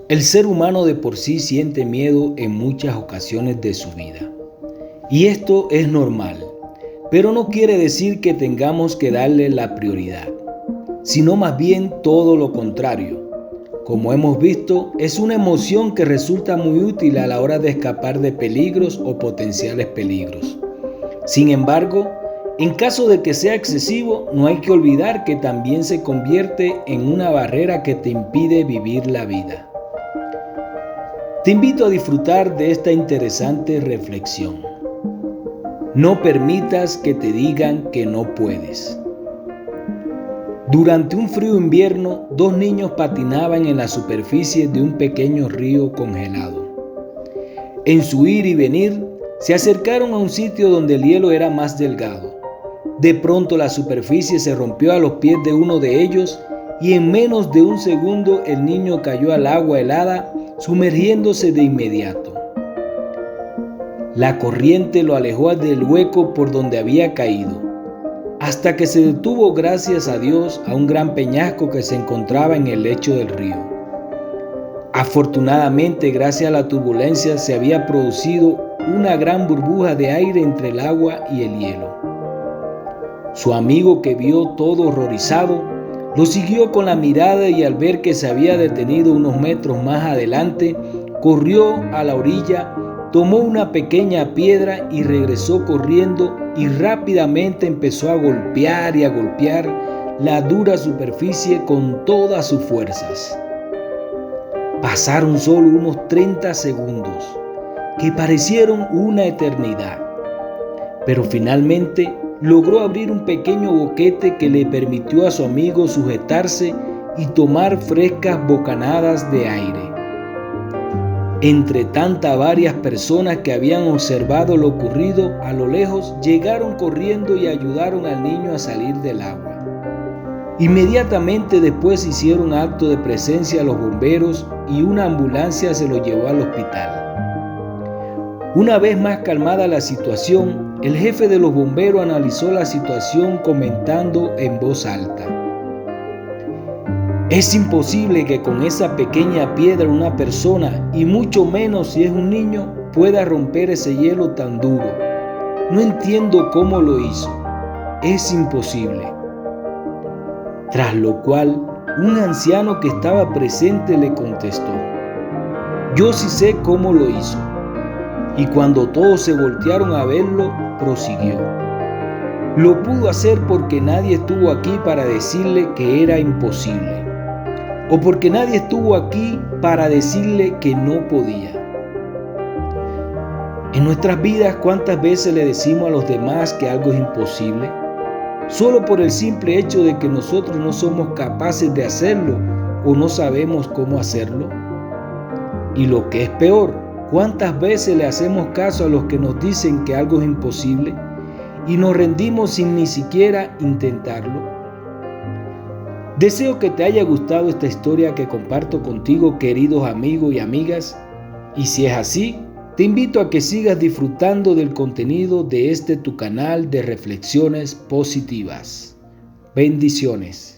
El ser humano de por sí siente miedo en muchas ocasiones de su vida. Y esto es normal, pero no quiere decir que tengamos que darle la prioridad, sino más bien todo lo contrario. Como hemos visto, es una emoción que resulta muy útil a la hora de escapar de peligros o potenciales peligros. Sin embargo, en caso de que sea excesivo, no hay que olvidar que también se convierte en una barrera que te impide vivir la vida. Te invito a disfrutar de esta interesante reflexión. No permitas que te digan que no puedes. Durante un frío invierno, dos niños patinaban en la superficie de un pequeño río congelado. En su ir y venir, se acercaron a un sitio donde el hielo era más delgado. De pronto la superficie se rompió a los pies de uno de ellos y en menos de un segundo el niño cayó al agua helada, sumergiéndose de inmediato. La corriente lo alejó del hueco por donde había caído, hasta que se detuvo gracias a Dios a un gran peñasco que se encontraba en el lecho del río. Afortunadamente, gracias a la turbulencia, se había producido una gran burbuja de aire entre el agua y el hielo. Su amigo, que vio todo horrorizado, lo siguió con la mirada y al ver que se había detenido unos metros más adelante, corrió a la orilla, tomó una pequeña piedra y regresó corriendo y rápidamente empezó a golpear la dura superficie con todas sus fuerzas. Pasaron solo unos 30 segundos, que parecieron una eternidad, pero finalmente logró abrir un pequeño boquete que le permitió a su amigo sujetarse y tomar frescas bocanadas de aire. Entre tantas varias personas que habían observado lo ocurrido a lo lejos, llegaron corriendo y ayudaron al niño a salir del agua. Inmediatamente después hicieron acto de presencia los bomberos y una ambulancia se lo llevó al hospital. Una vez más calmada la situación, el jefe de los bomberos analizó la situación comentando en voz alta: es imposible que con esa pequeña piedra una persona, y mucho menos si es un niño, pueda romper ese hielo tan duro. No entiendo cómo lo hizo. Es imposible. Tras lo cual, un anciano que estaba presente le contestó: yo sí sé cómo lo hizo. Y cuando todos se voltearon a verlo, prosiguió: lo pudo hacer porque nadie estuvo aquí para decirle que era imposible, o porque nadie estuvo aquí para decirle que no podía. En nuestras vidas, ¿cuántas veces le decimos a los demás que algo es imposible? Solo por el simple hecho de que nosotros no somos capaces de hacerlo o no sabemos cómo hacerlo. Y lo que es peor, ¿cuántas veces le hacemos caso a los que nos dicen que algo es imposible y nos rendimos sin ni siquiera intentarlo? Deseo que te haya gustado esta historia que comparto contigo, queridos amigos y amigas, y si es así, te invito a que sigas disfrutando del contenido de tu canal de reflexiones positivas. Bendiciones.